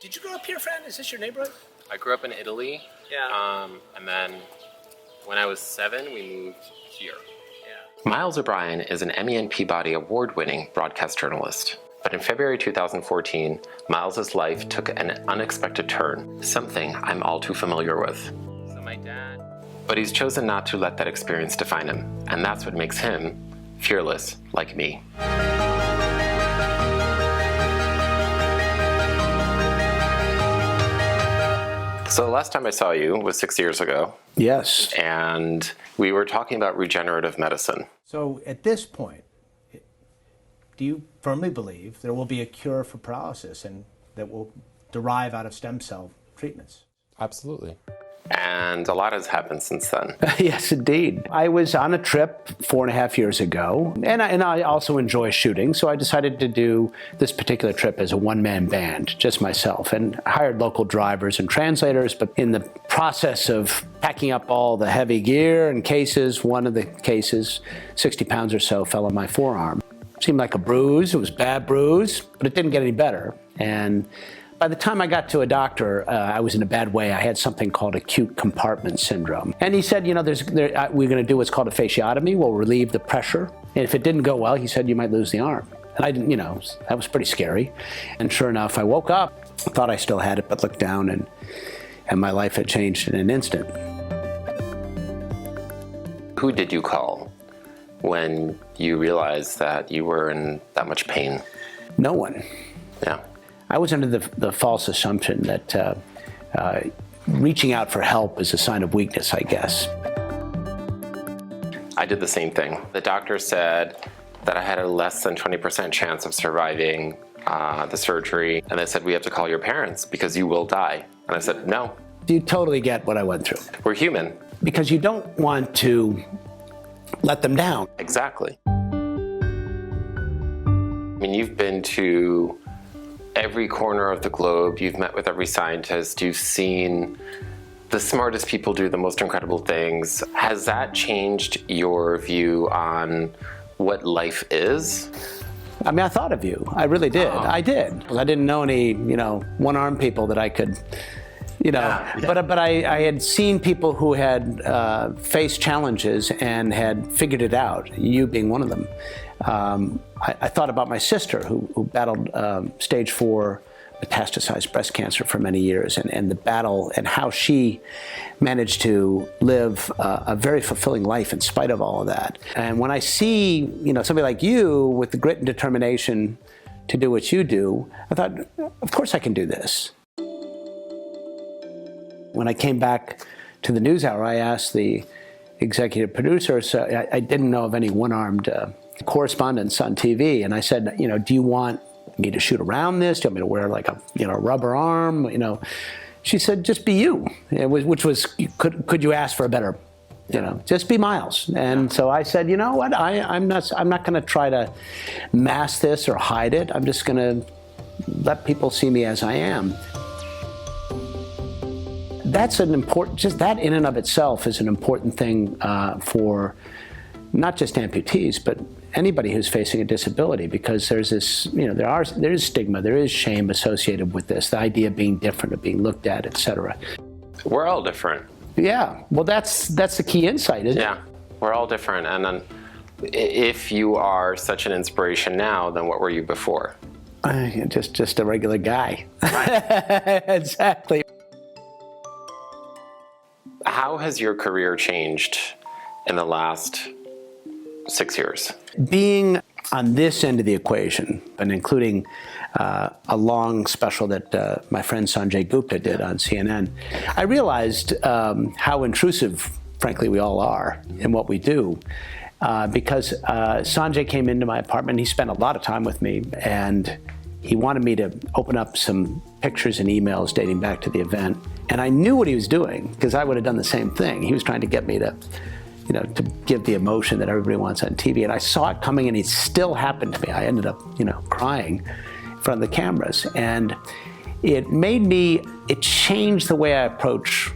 Did you grow up here, Fran? Is this your neighborhood? I grew up in Italy. Yeah. And then when I was 7, we moved here. Yeah. Miles O'Brien is an Emmy and Peabody award-winning broadcast journalist. But in February 2014, Miles's life took an unexpected turn, something I'm all too familiar with. So my dad... But he's chosen not to let that experience define him, and that's what makes him fearless like me. So the last time I saw you was 6 years ago. Yes. And we were talking about regenerative medicine. So at this point, do you firmly believe there will be a cure for paralysis and that will derive out of stem cell treatments? Absolutely. And a lot has happened since then. Yes, indeed. I was on a trip 4.5 years ago, and I also enjoy shooting, so I decided to do this particular trip as a one-man band, just myself, and hired local drivers and translators. But in the process of packing up all the heavy gear and cases, one of the cases, 60 pounds or so, fell on my forearm. Seemed like a bruise. It was a bad bruise, but it didn't get any better. And by the time I got to a doctor, I was in a bad way. I had something called acute compartment syndrome. And he said, you know, we're going to do what's called a fasciotomy. We'll relieve the pressure. And if it didn't go well, he said, you might lose the arm. And I didn't, you know, that was pretty scary. And sure enough, I woke up, thought I still had it, but looked down and my life had changed in an instant. Who did you call when you realized that you were in that much pain? No one. Yeah. I was under the false assumption that reaching out for help is a sign of weakness, I guess. I did the same thing. The doctor said that I had a less than 20% chance of surviving the surgery. And they said, we have to call your parents because you will die. And I said, no. You totally get what I went through. We're human. Because you don't want to let them down. Exactly. I mean, you've been to every corner of the globe, you've met with every scientist, you've seen the smartest people do the most incredible things. Has that changed your view on what life is? I mean, I thought of you. I really did. I did. I didn't know any, you know, one-armed people that I could, you know, yeah. But I had seen people who had faced challenges and had figured it out, you being one of them. I thought about my sister who battled stage 4 metastasized breast cancer for many years, and the battle and how she managed to live a very fulfilling life in spite of all of that. And when I see, you know, somebody like you with the grit and determination to do what you do, I thought, of course I can do this. When I came back to the NewsHour, I asked the executive producer, so I didn't know of any one-armed correspondents on TV, and I said, you know, do you want me to shoot around this? Do you want me to wear like a, you know, rubber arm? You know, she said, just be you. Which was, could you ask for a better, you know, just be Miles. And so I said, you know what, I'm not going to try to mask this or hide it. I'm just going to let people see me as I am. That's an important, just that in and of itself is an important thing for not just amputees, but anybody who's facing a disability, because there's this, you know, there is stigma, there is shame associated with this, the idea of being different, of being looked at, etc. We're all different. Yeah, well, that's the key insight, isn't it? Yeah, we're all different. And then if you are such an inspiration now, then what were you before? Just a regular guy. Right. Exactly. How has your career changed in the last 6 years? Being on this end of the equation, and including a long special that my friend Sanjay Gupta did on CNN, I realized how intrusive, frankly, we all are in what we do. Because Sanjay came into my apartment, he spent a lot of time with me, and he wanted me to open up some pictures and emails dating back to the event. And I knew what he was doing, because I would have done the same thing. He was trying to get me to, you know, to give the emotion that everybody wants on TV. And I saw it coming, and it still happened to me. I ended up, you know, crying in front of the cameras. And it changed the way I approach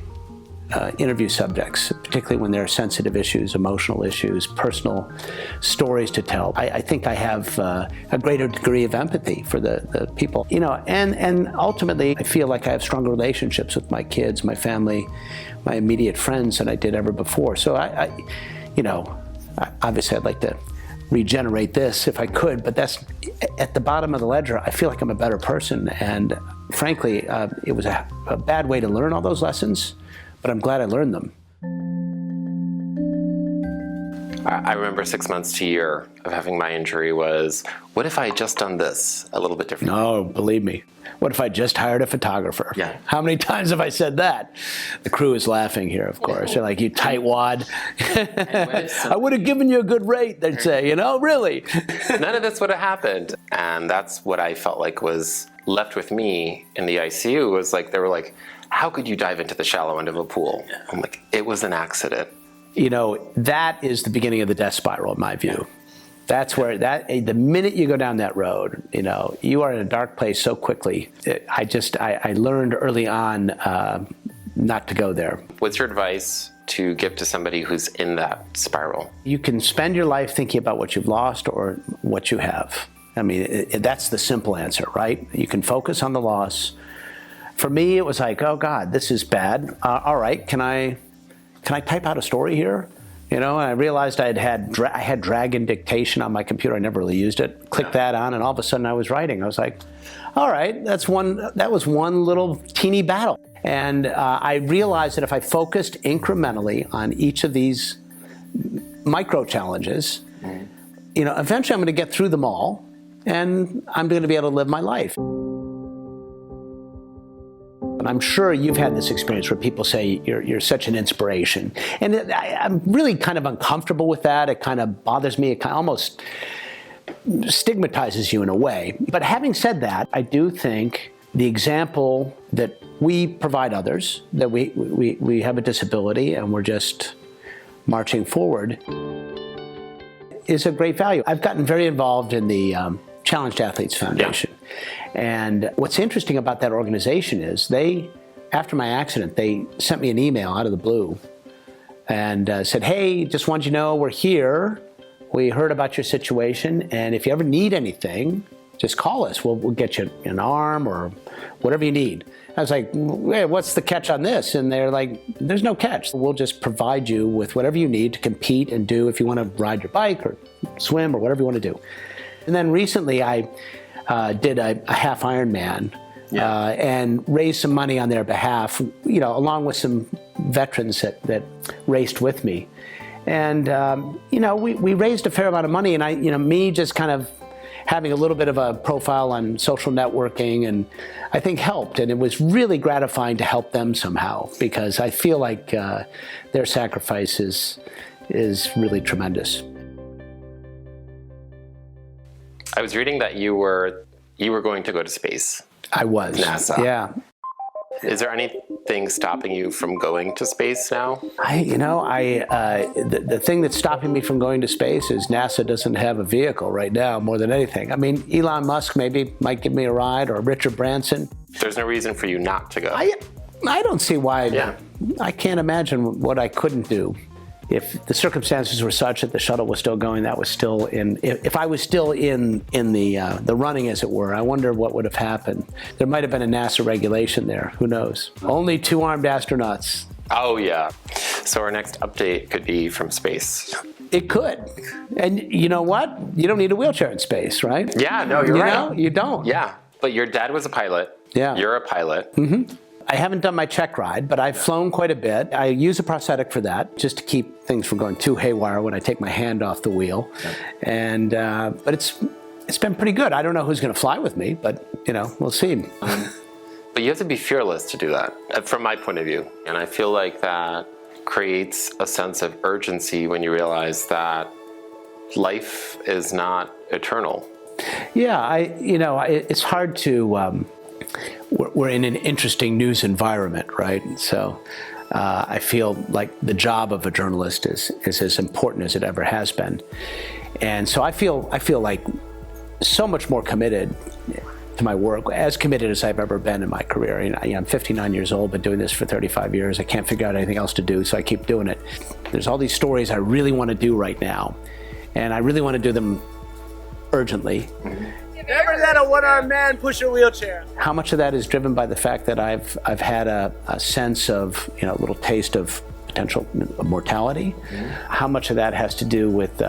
interview subjects, particularly when there are sensitive issues, emotional issues, personal stories to tell. I think I have a greater degree of empathy for the people, and ultimately I feel like I have stronger relationships with my kids, my family, my immediate friends than I did ever before. So obviously I'd like to regenerate this if I could, but that's at the bottom of the ledger. I feel like I'm a better person, and frankly, it was a bad way to learn all those lessons, but I'm glad I learned them. I remember 6 months to a year of having my injury was, what if I had just done this a little bit differently? No, believe me. What if I just hired a photographer? Yeah. How many times have I said that? The crew is laughing here, of course. They're like, you tightwad. I would have given you a good rate, they'd say, really? None of this would have happened. And that's what I felt like was left with me in the ICU, was like, they were like, how could you dive into the shallow end of a pool? I'm like, it was an accident. That is the beginning of the death spiral, in my view. That's where the minute you go down that road, you are in a dark place so quickly. I learned early on not to go there. What's your advice to give to somebody who's in that spiral? You can spend your life thinking about what you've lost or what you have. I mean, that's the simple answer, right? You can focus on the loss. For me, it was like, oh God, this is bad. All right, can I type out a story here? And I realized I had Dragon dictation on my computer. I never really used it. Clicked that on, and all of a sudden I was writing. I was like, all right, that was one little teeny battle. And I realized that if I focused incrementally on each of these micro challenges, eventually I'm going to get through them all, and I'm going to be able to live my life. And I'm sure you've had this experience where people say you're such an inspiration. And I'm really kind of uncomfortable with that. It kind of bothers me. It kind of almost stigmatizes you in a way. But having said that, I do think the example that we provide others, that we have a disability and we're just marching forward, is of great value. I've gotten very involved in the Challenged Athletes Foundation. Yeah. And what's interesting about that organization is after my accident, they sent me an email out of the blue and said, hey, just wanted you to know we're here. We heard about your situation, and if you ever need anything, just call us. We'll get you an arm or whatever you need. I was like, hey, what's the catch on this? And they're like, there's no catch. We'll just provide you with whatever you need to compete and do if you want to ride your bike or swim or whatever you want to do. And then recently I did a half Ironman and raised some money on their behalf, along with some veterans that raced with me. And, we raised a fair amount of money, and me just kind of having a little bit of a profile on social networking, and I think helped. And it was really gratifying to help them somehow, because I feel like their sacrifice is really tremendous. I was reading that you were going to go to space. I was. NASA. Yeah. Is there anything stopping you from going to space now? The thing that's stopping me from going to space is NASA doesn't have a vehicle right now, more than anything. I mean, Elon Musk maybe might give me a ride, or Richard Branson. There's no reason for you not to go. I don't see why. Yeah. I can't imagine what I couldn't do. If the circumstances were such that the shuttle was still going, that was still in. If I was still in the running, as it were, I wonder what would have happened. There might have been a NASA regulation there. Who knows? Only two-armed astronauts. Oh yeah. So our next update could be from space. It could. And you know what? You don't need a wheelchair in space, right? Yeah. No, you're right. You don't. Yeah. But your dad was a pilot. Yeah. You're a pilot. Mm-hmm. I haven't done my check ride, but I've flown quite a bit. I use a prosthetic for that, just to keep things from going too haywire when I take my hand off the wheel. And but it's been pretty good. I don't know who's going to fly with me, but we'll see. But you have to be fearless to do that, from my point of view. And I feel like that creates a sense of urgency when you realize that life is not eternal. Yeah, it's hard to. We're in an interesting news environment, right? So I feel like the job of a journalist is as important as it ever has been. And so I feel like so much more committed to my work, as committed as I've ever been in my career. I'm 59 years old, been doing this for 35 years. I can't figure out anything else to do, so I keep doing it. There's all these stories I really want to do right now, and I really want to do them urgently. Never let a one-armed man push a wheelchair. How much of that is driven by the fact that I've had a sense of, a little taste of potential mortality? How much of that has to do with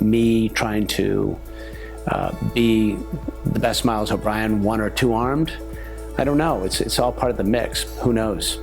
me trying to be the best Miles O'Brien, one or two armed? I don't know. It's all part of the mix. Who knows?